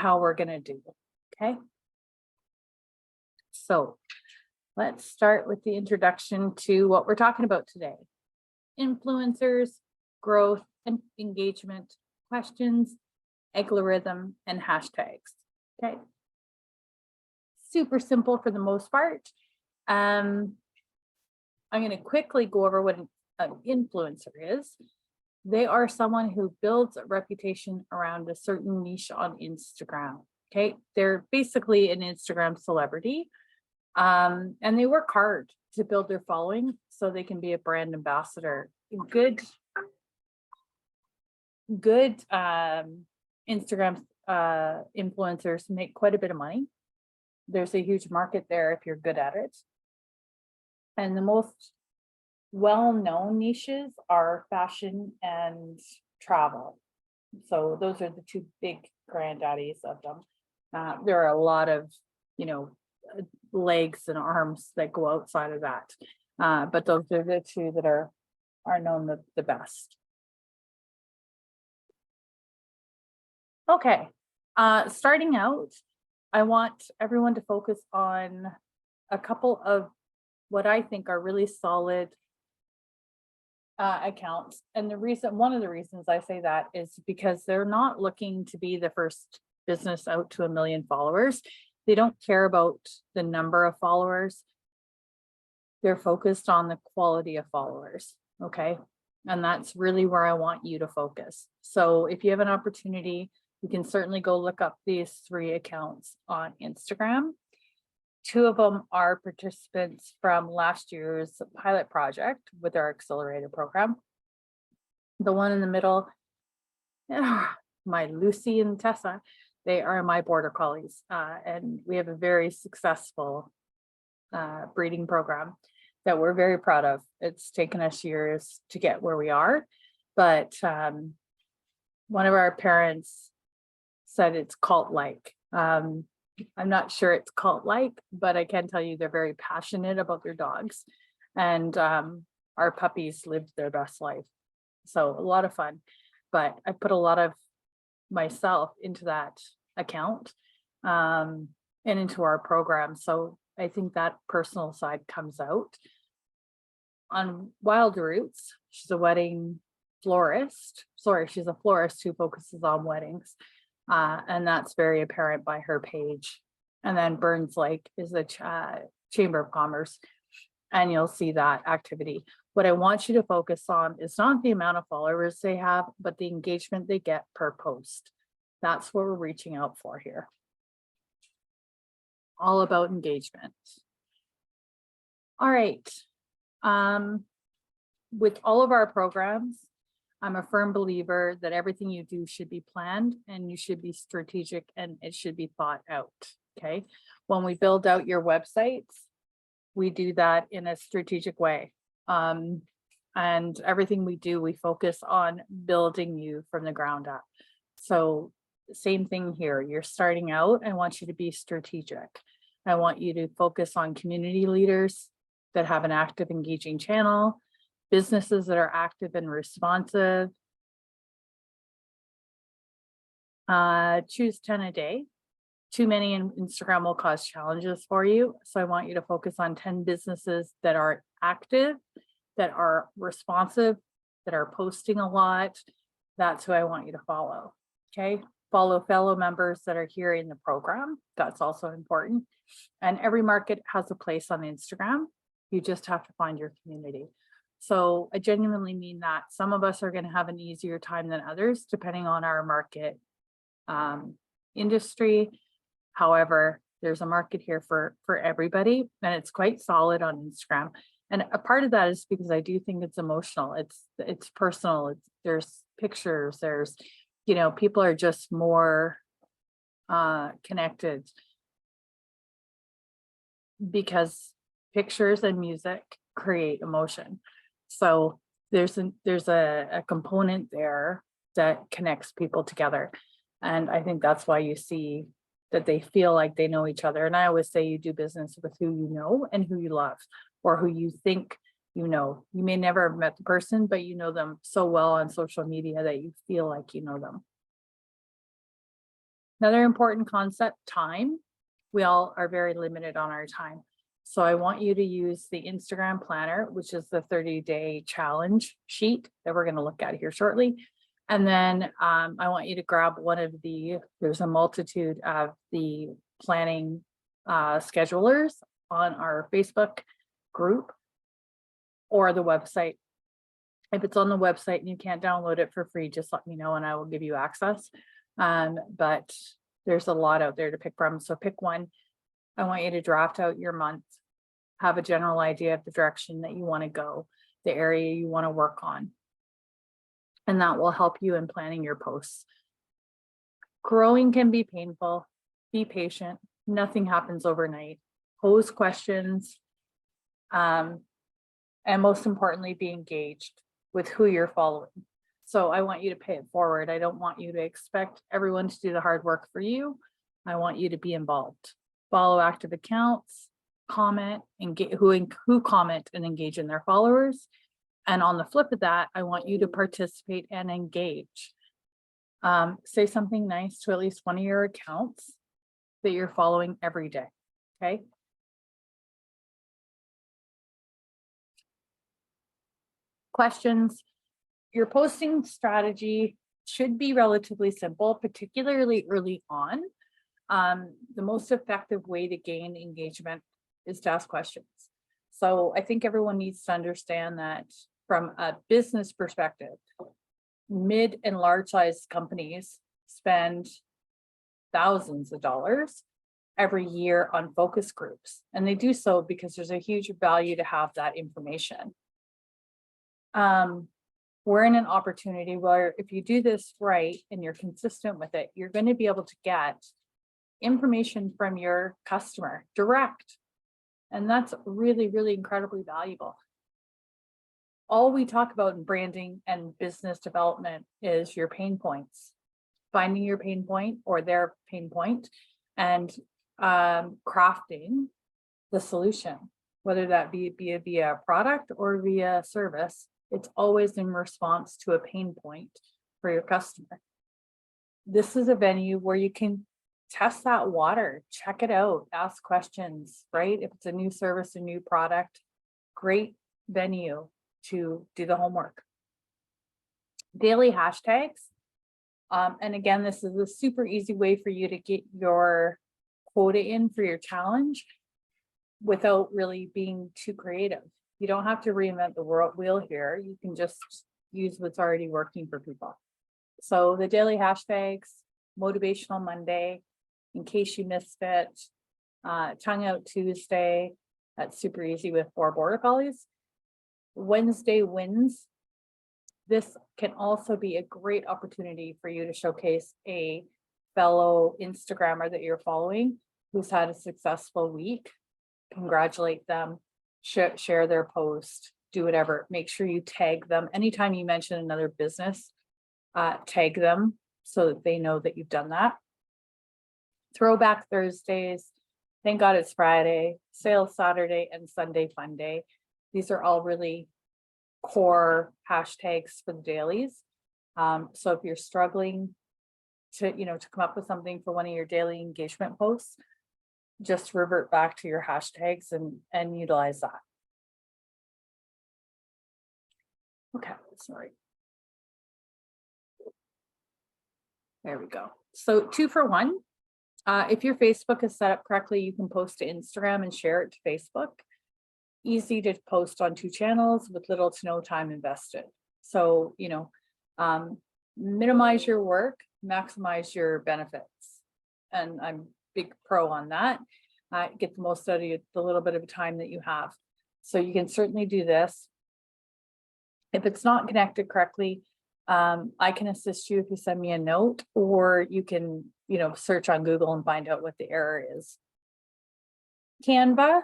how we're going to do. Okay. So let's start with the introduction to what we're talking about today. Influencers, growth and engagement, questions, algorithm, and hashtags. Okay. Super simple for the most part. I'm going to quickly go over what an influencer is. They are someone who builds a reputation around a certain niche on Instagram. Okay. They're basically an Instagram celebrity. And they work hard to build their following so they can be a brand ambassador. Good Instagram influencers make quite a bit of money. There's a huge market there if you're good at it. And the most well-known niches are fashion and travel. So those are the two big granddaddies of them. There are a lot of, legs and arms that go outside of that. But those are the two that are known the best. Okay, starting out, I want everyone to focus on a couple of what I think are really solid accounts. And one of the reasons I say that is because they're not looking to be the first business out to 1 million followers. They don't care about the number of followers. They're focused on the quality of followers. Okay. And that's really where I want you to focus. So if you have an opportunity, you can certainly go look up these 3 accounts on Instagram. 2 of them are participants from last year's pilot project with our accelerator program. The one in the middle, my Lucy and Tessa, they are my border collies. And we have a very successful breeding program that we're very proud of. It's taken us years to get where we are, but one of our parents said it's cult-like. I'm not sure it's cult-like, but I can tell you they're very passionate about their dogs, and our puppies lived their best life. So a lot of fun, but I put a lot of myself into that account and into our program. So I think that personal side comes out. On Wild Roots, she's a wedding florist. Sorry, she's a florist who focuses on weddings. And that's very apparent by her page. And then Burns Lake is a Chamber of Commerce, and you'll see that activity. What I want you to focus on is not the amount of followers they have, but the engagement they get per post. That's what we're reaching out for here. All about engagement. All right. With all of our programs, I'm a firm believer that everything you do should be planned and you should be strategic and it should be thought out. Okay. When we build out your websites, we do that in a strategic way. And everything we do, we focus on building you from the ground up. So same thing here. You're starting out. I want you to be strategic. I want you to focus on community leaders that have an active, engaging channel, businesses that are active and responsive. Choose 10 a day. Too many in Instagram will cause challenges for you. So I want you to focus on 10 businesses that are active, that are responsive, that are posting a lot. That's who I want you to follow. Okay. Follow fellow members that are here in the program. That's also important. And every market has a place on Instagram. You just have to find your community. So I genuinely mean that. Some of us are going to have an easier time than others, depending on our market industry. However, there's a market here for everybody, and it's quite solid on Instagram. And a part of that is because I do think it's emotional. It's personal. There's pictures. There's, people are just more connected because pictures and music create emotion. So there's a component there that connects people together. And I think that's why you see that they feel like they know each other. And I always say you do business with who you know and who you love, or who you think you know. You may never have met the person, but you know them so well on social media that you feel like you know them. Another important concept, time. We all are very limited on our time. So I want you to use the Instagram planner, which is the 30-day challenge sheet that we're going to look at here shortly. And then I want you to grab one of there's a multitude of the planning schedulers on our Facebook group or the website. If it's on the website and you can't download it for free, just let me know and I will give you access. But there's a lot out there to pick from. So pick one. I want you to draft out your month, have a general idea of the direction that you want to go, the area you want to work on. And that will help you in planning your posts. Growing can be painful. Be patient. Nothing happens overnight. Pose questions. And most importantly, be engaged with who you're following. So I want you to pay it forward. I don't want you to expect everyone to do the hard work for you. I want you to be involved. Follow active accounts, comment, engage, who comment and engage in their followers. And on the flip of that, I want you to participate and engage. Say something nice to at least one of your accounts that you're following every day, okay? Questions. Your posting strategy should be relatively simple, particularly early on. The most effective way to gain engagement is to ask questions. So I think everyone needs to understand that from a business perspective, mid and large size companies spend thousands of dollars every year on focus groups. And they do so because there's a huge value to have that information. We're in an opportunity where if you do this right and you're consistent with it, you're going to be able to get information from your customer direct. And that's really, really incredibly valuable. All we talk about in branding and business development is your pain points, finding your pain point or their pain point and crafting the solution, whether that be via a product or via service. It's always in response to a pain point for your customer. This is a venue where you can test that water, check it out, ask questions, right? If it's a new service, a new product, great venue to do the homework. Daily hashtags. And again, this is a super easy way for you to get your quota in for your challenge without really being too creative. You don't have to reinvent the wheel here. You can just use what's already working for people. So the daily hashtags, Motivational Monday, in case you missed it, Tongue Out Tuesday, that's super easy with 4 border collies. Wednesday wins. This can also be a great opportunity for you to showcase a fellow Instagrammer that you're following who's had a successful week. Congratulate them. Share their post, do whatever. Make sure you tag them. Anytime you mention another business, tag them so that they know that you've done that. Throwback Thursdays, thank God it's Friday, Sales Saturday, and Sunday Fun Day. These are all really core hashtags for the dailies. So if you're struggling to come up with something for one of your daily engagement posts, just revert back to your hashtags and utilize that. Okay, sorry. There we go. So 2 for 1. If your Facebook is set up correctly, you can post to Instagram and share it to Facebook. Easy to post on 2 channels with little to no time invested. So, minimize your work, maximize your benefits. And I'm big pro on that. Get the most out of the little bit of time that you have. So you can certainly do this. If it's not connected correctly, I can assist you if you send me a note, or you can, search on Google and find out what the error is. Canva,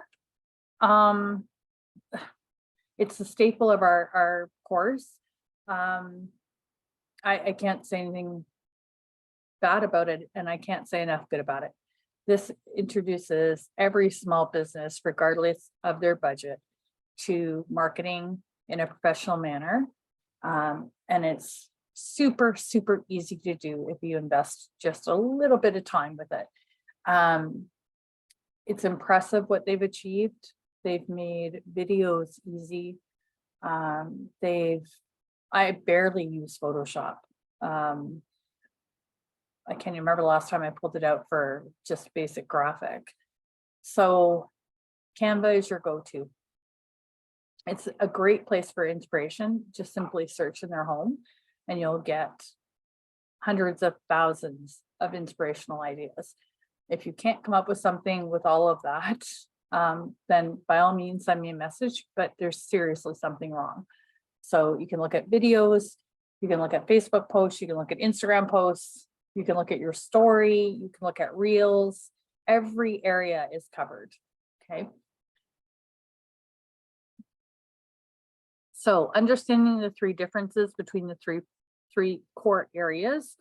it's the staple of our course. I can't say anything bad about it, and I can't say enough good about it. This introduces every small business, regardless of their budget, to marketing in a professional manner. And it's super, super easy to do if you invest just a little bit of time with it. It's impressive what they've achieved. They've made videos easy. I barely use Photoshop. I can't remember the last time I pulled it out for just basic graphic. So Canva is your go-to. It's a great place for inspiration. Just simply search in their home and you'll get hundreds of thousands of inspirational ideas. If you can't come up with something with all of that, then by all means send me a message, but there's seriously something wrong. So you can look at videos, you can look at Facebook posts, you can look at Instagram posts, you can look at your story, you can look at reels. Every area is covered, okay? So understanding the three differences between the three core areas: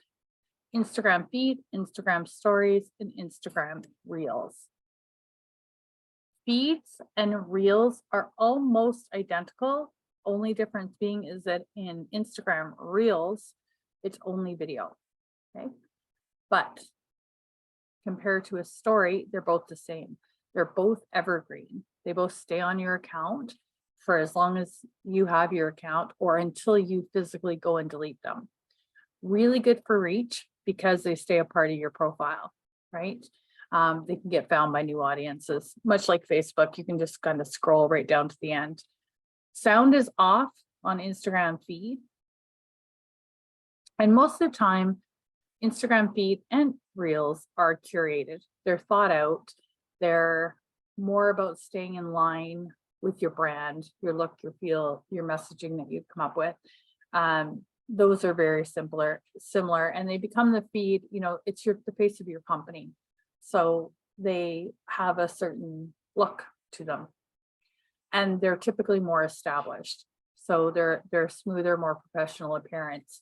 Instagram feed, Instagram stories, and Instagram reels. Feeds and reels are almost identical. Only difference being is that in Instagram reels, it's only video, okay? But compared to a story, they're both the same. They're both evergreen. They both stay on your account for as long as you have your account or until you physically go and delete them. Really good for reach because they stay a part of your profile, right? They can get found by new audiences, much like Facebook. You can just kind of scroll right down to the end. Sound is off on Instagram feed. And most of the time, Instagram feed and reels are curated. They're thought out. They're more about staying in line with your brand, your look, your feel, your messaging that you've come up with. Those are very similar, and they become the feed, you know, it's the face of your company. So they have a certain look to them and they're typically more established. So they're smoother, more professional appearance.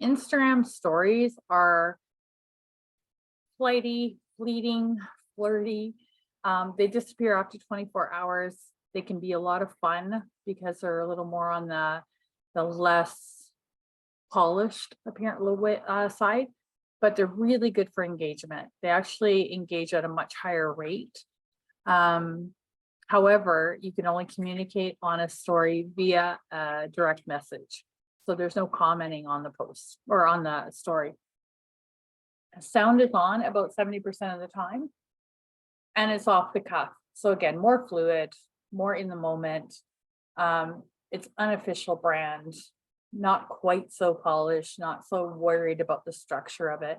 Instagram stories are flighty, fleeting, flirty. They disappear after 24 hours. They can be a lot of fun because they're a little more on the less polished side, but they're really good for engagement. They actually engage at a much higher rate. However, you can only communicate on a story via a direct message. So there's no commenting on the post or on the story. Sound is on about 70% of the time, and it's off the cuff. So again, more fluid, more in the moment. It's unofficial brand, not quite so polished, not so worried about the structure of it.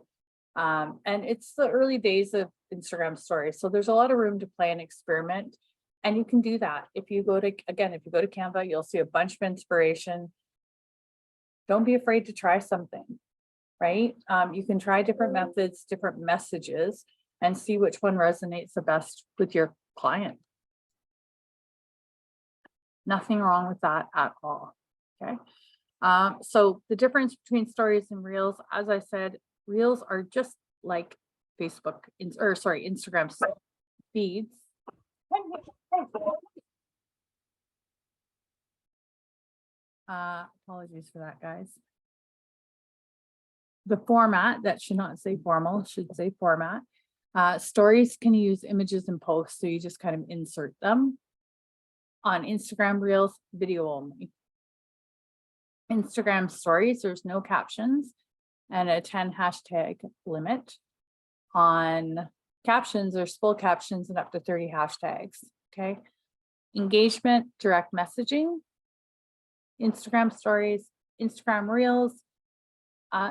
And it's the early days of Instagram stories. So there's a lot of room to play and experiment. And you can do that. If you go to Canva, you'll see a bunch of inspiration. Don't be afraid to try something, right? You can try different methods, different messages, and see which one resonates the best with your client. Nothing wrong with that at all, okay? So the difference between stories and reels, as I said, reels are just like Instagram feeds. Apologies for that, guys. The format, that should not say formal, should say format. Stories can use images and posts, so you just kind of insert them. On Instagram reels, video only. Instagram stories, there's no captions and a 10 hashtag limit. On captions, there's full captions and up to 30 hashtags, okay? Engagement, direct messaging, Instagram stories, Instagram reels,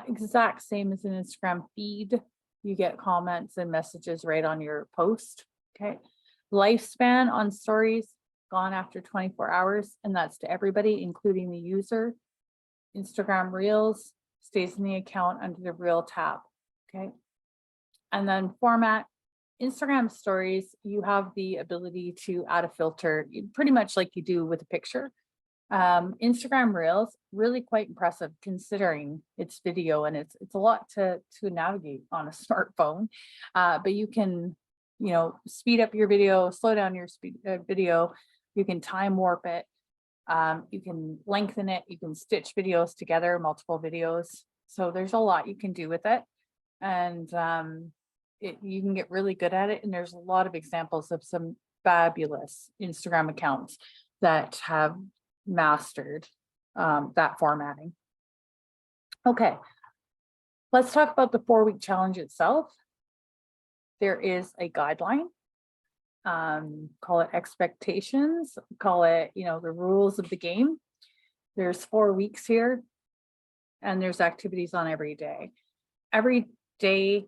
exact same as an Instagram feed. You get comments and messages right on your post, okay? Lifespan on stories, gone after 24 hours, and that's to everybody, including the user. Instagram reels stays in the account under the reel tab, okay? And then format, Instagram stories, you have the ability to add a filter, pretty much like you do with a picture. Instagram reels, really quite impressive considering it's video and it's a lot to navigate on a smartphone. But you can, speed up your video, slow down your video, you can time warp it. You can lengthen it, you can stitch videos together, multiple videos. So there's a lot you can do with it. And you can get really good at it. And there's a lot of examples of some fabulous Instagram accounts that have mastered that formatting. Okay, let's talk about the 4-week challenge itself. There is a guideline. Call it expectations, call it, the rules of the game. There's 4 weeks here, and there's activities on every day. Every day,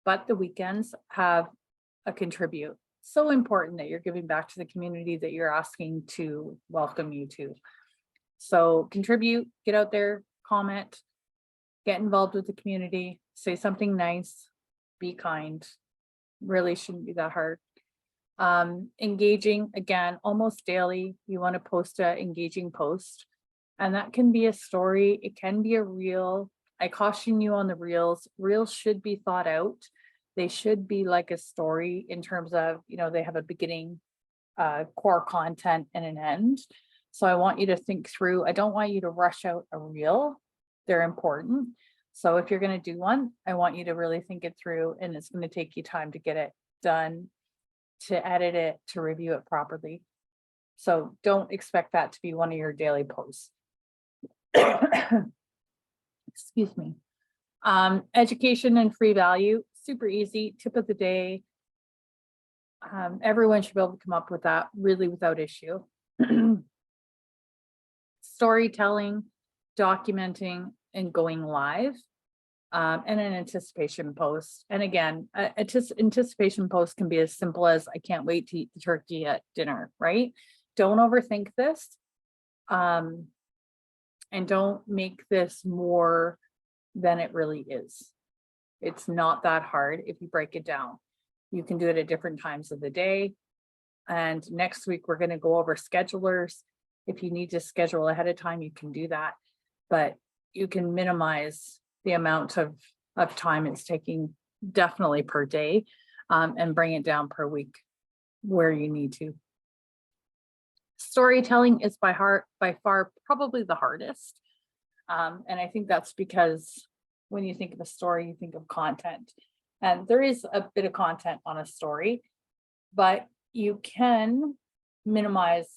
but the weekends have a contribute. So important that you're giving back to the community that you're asking to welcome you to. So contribute, get out there, comment, get involved with the community, say something nice, be kind. Really shouldn't be that hard. Engaging, again, almost daily, you want to post an engaging post, and that can be a story, it can be a reel. I caution you on the reels. Reels should be thought out. They should be like a story in terms of, they have a beginning, core content and an end. So I want you to think through. I don't want you to rush out a reel. They're important. So if you're going to do one, I want you to really think it through, and it's going to take you time to get it done, to edit it, to review it properly. So don't expect that to be one of your daily posts. Excuse me. Education and free value, super easy. Tip of the day. Everyone should be able to come up with that really without issue. Storytelling, documenting, and going live. And an anticipation post. And again, anticipation post can be as simple as, I can't wait to eat the turkey at dinner, right? Don't overthink this. And don't make this more than it really is. It's not that hard if you break it down. You can do it at different times of the day. And next week, we're going to go over schedulers. If you need to schedule ahead of time, you can do that. But you can minimize the amount of time it's taking, definitely per day, and bring it down per week where you need to. Storytelling is by far probably the hardest. And I think that's because when you think of a story, you think of content. And there is a bit of content on a story, but you can minimize,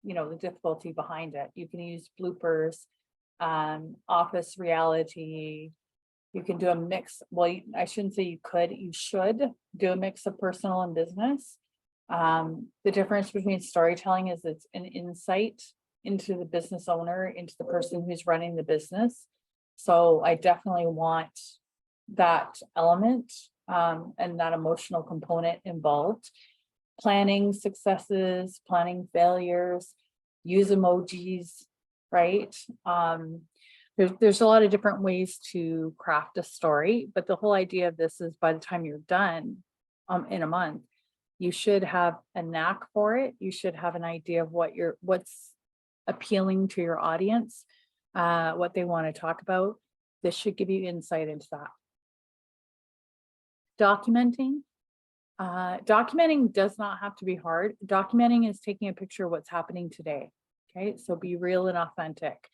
the difficulty behind it. You can use bloopers, office reality. You can do a mix. Well, I shouldn't say you could, you should do a mix of personal and business. The difference between storytelling is it's an insight into the business owner, into the person who's running the business. So I definitely want that element and that emotional component involved. Planning successes, planning failures, use emojis, right? There's a lot of different ways to craft a story, but the whole idea of this is by the time you're done in a month, you should have a knack for it. You should have an idea of what's appealing to your audience, what they want to talk about. This should give you insight into that. Documenting. Documenting does not have to be hard. Documenting is taking a picture of what's happening today. Okay, so be real and authentic.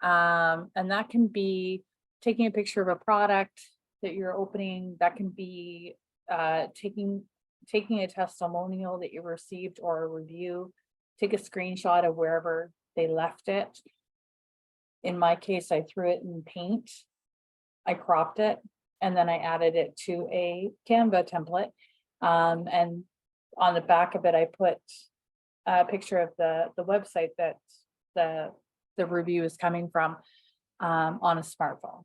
And that can be taking a picture of a product that you're opening. That can be taking a testimonial that you received or a review. Take a screenshot of wherever they left it. In my case, I threw it in Paint. I cropped it, and then I added it to a Canva template. And on the back of it, I put a picture of the website that the review is coming from on a smartphone.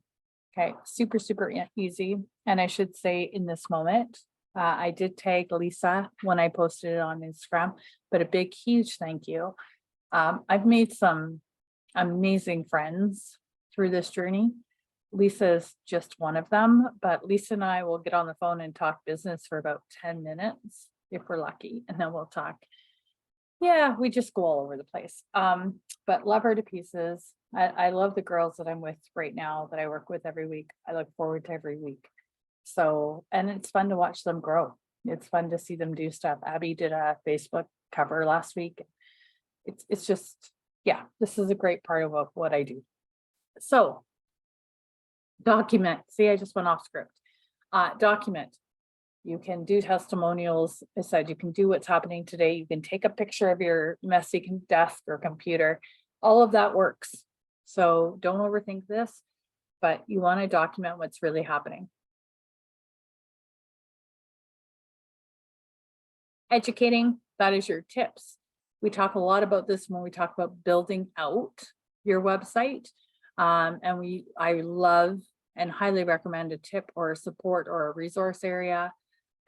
Okay, super easy. And I should say in this moment, I did tag Lisa when I posted it on Instagram, but a big, huge thank you. I've made some amazing friends through this journey. Lisa is just one of them, but Lisa and I will get on the phone and talk business for about 10 minutes if we're lucky, and then we'll talk. Yeah, we just go all over the place. But love her to pieces. I love the girls that I'm with right now that I work with every week. I look forward to every week. So, and it's fun to watch them grow. It's fun to see them do stuff. Abby did a Facebook cover last week. It's just yeah, this is a great part of what I do. So document, see, I just went off script. Document. You can do testimonials. I said you can do what's happening today. You can take a picture of your messy desk or computer. All of that works. So don't overthink this, but you want to document what's really happening. Educating, that is your tips. We talk a lot about this when we talk about building out your website. And I love and highly recommend a tip or a support or a resource area.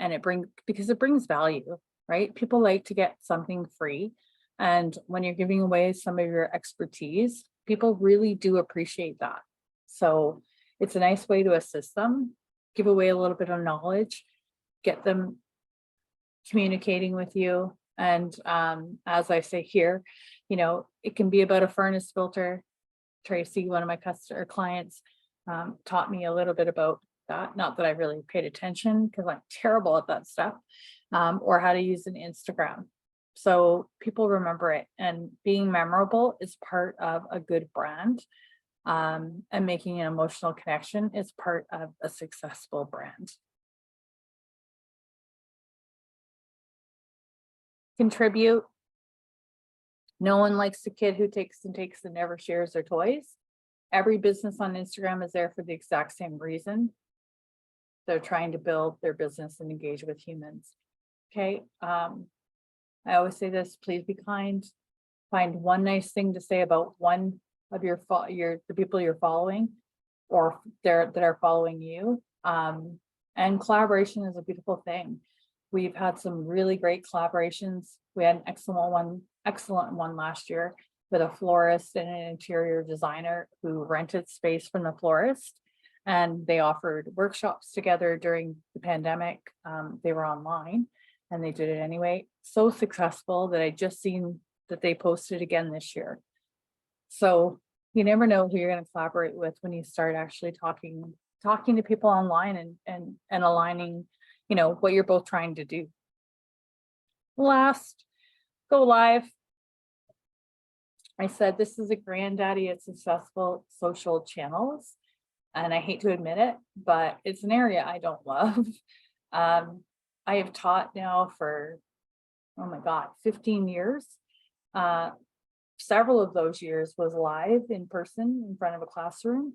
And because it brings value, right? People like to get something free. And when you're giving away some of your expertise, people really do appreciate that. So it's a nice way to assist them, give away a little bit of knowledge, get them communicating with you. And as I say here, it can be about a furnace filter. Tracy, one of my clients, taught me a little bit about that. Not that I really paid attention because I'm terrible at that stuff, or how to use an Instagram. So people remember it, and being memorable is part of a good brand. And making an emotional connection is part of a successful brand. Contribute. No one likes the kid who takes and never shares their toys. Every business on Instagram is there for the exact same reason. They're trying to build their business and engage with humans. Okay. I always say this, please be kind. Find one nice thing to say about one of the people you're following, or that are following you. And collaboration is a beautiful thing. We've had some really great collaborations. We had an excellent one last year with a florist and an interior designer who rented space from the florist, and they offered workshops together during the pandemic. They were online and they did it anyway. So successful that I just seen that they posted again this year. So you never know who you're going to collaborate with when you start actually talking to people online and aligning, what you're both trying to do. Last, go live. I said this is a granddaddy of successful social channels, and I hate to admit it, but it's an area I don't love. I have taught now for, oh my God, 15 years. Several of those years was live in person in front of a classroom.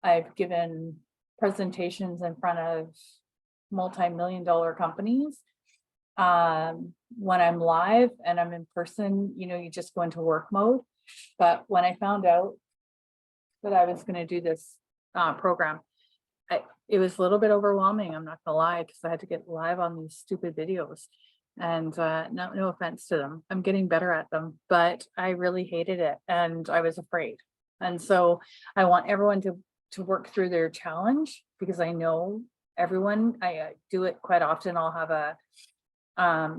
I've given presentations in front of multi-million-dollar companies. When I'm live and I'm in person, you just go into work mode. But when I found out that I was going to do this program, it was a little bit overwhelming. I'm not gonna lie, because I had to get live on these stupid videos. And no offense to them, I'm getting better at them, but I really hated it and I was afraid. And so I want everyone to work through their challenge, because I know everyone. I do it quite often. I'll have a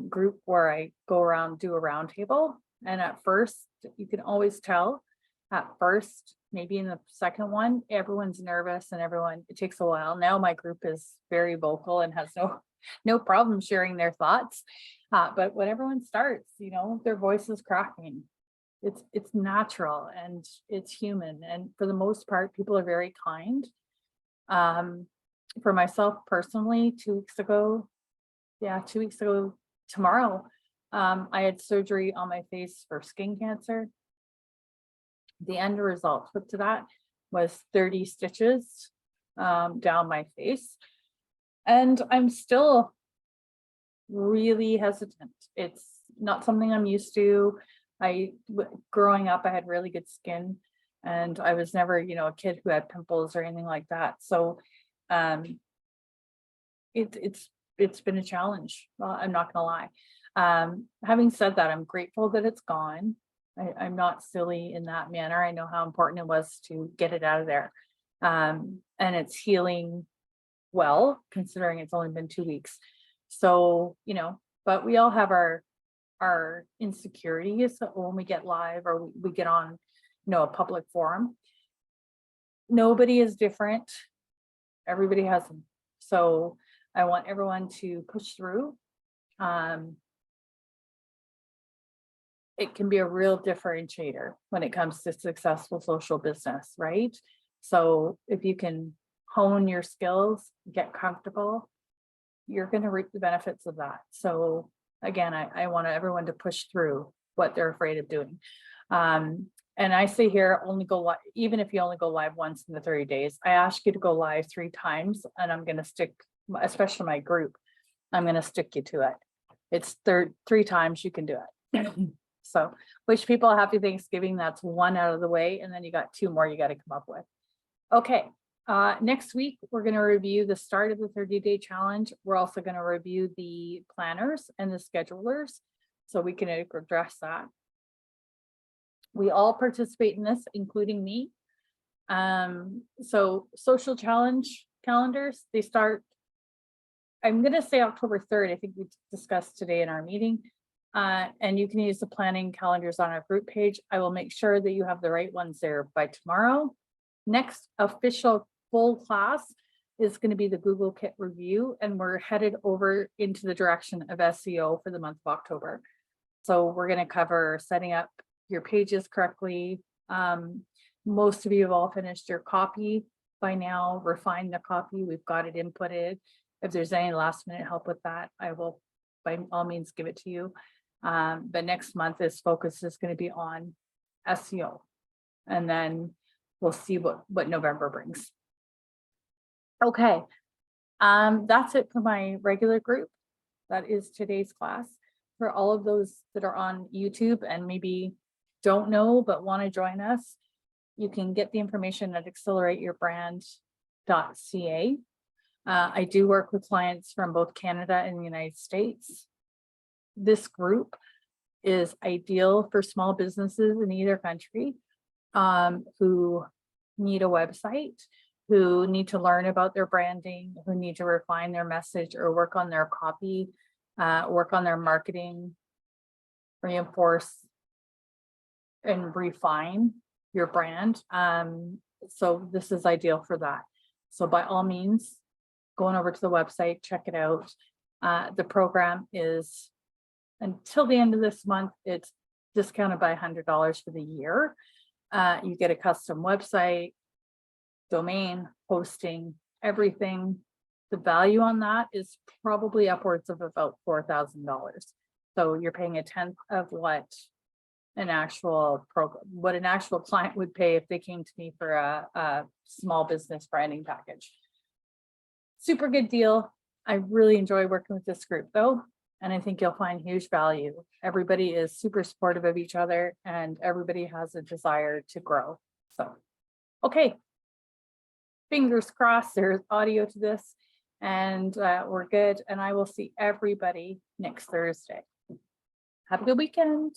group where I go around, do a round table, and at first you can always tell at first, maybe in the second one, everyone's nervous and it takes a while. Now my group is very vocal and has no problem sharing their thoughts. But when everyone starts, their voice is cracking. It's natural and it's human. And for the most part, people are very kind. For myself personally, 2 weeks ago tomorrow, I had surgery on my face for skin cancer. The end result to that was 30 stitches down my face. And I'm still really hesitant. It's not something I'm used to. Growing up, I had really good skin, and I was never, a kid who had pimples or anything like that. So it's been a challenge. Well, I'm not gonna lie. Having said that, I'm grateful that it's gone. I'm not silly in that manner. I know how important it was to get it out of there. And it's healing well, considering it's only been 2 weeks. So, but we all have our insecurities when we get live or we get on, a public forum. Nobody is different. Everybody has them. So I want everyone to push through. it can be a real differentiator when it comes to successful social business, right? So if you can hone your skills, get comfortable, you're going to reap the benefits of that. So again, I want everyone to push through what they're afraid of doing. And I say here, only go live, even if you only go live once in the 30 days, I ask you to go live 3 times, and I'm going to stick, especially my group, I'm going to stick you to it. It's 3 times you can do it. So wish people a happy Thanksgiving. That's 1 out of the way. And then you got 2 more you got to come up with. Okay. Next week, we're going to review the start of the 30-day challenge. We're also going to review the planners and the schedulers, so we can address that. We all participate in this, including me. So social challenge calendars, they start, I'm going to say October 3rd. I think we discussed today in our meeting. And you can use the planning calendars on our group page. I will make sure that you have the right ones there by tomorrow. Next official full class is going to be the Google Kit review, and we're headed over into the direction of SEO for the month of October. So we're going to cover setting up your pages correctly. Most of you have all finished your copy by now, refined the copy. We've got it inputted. If there's any last minute help with that, I will by all means give it to you. But next month, this focus is going to be on SEO, and then we'll see what November brings. Okay, that's it for my regular group. That is today's class. For all of those that are on YouTube and maybe don't know but want to join us, you can get the information at accelerateyourbrand.ca. I do work with clients from both Canada and the United States. This group is ideal for small businesses in either country who need a website, who need to learn about their branding, who need to refine their message or work on their copy, work on their marketing, reinforce and refine your brand. So this is ideal for that. So by all means, going over to the website, check it out. The program is until the end of this month, it's discounted by $100 for the year. You get a custom website, domain, hosting, everything. The value on that is probably upwards of about $4,000. So you're paying 1/10 of what an actual client would pay if they came to me for a small business branding package. Super good deal. I really enjoy working with this group though, and I think you'll find huge value. Everybody is super supportive of each other, and everybody has a desire to grow. So, okay. Fingers crossed there's audio to this, and we're good. And I will see everybody next Thursday. Have a good weekend.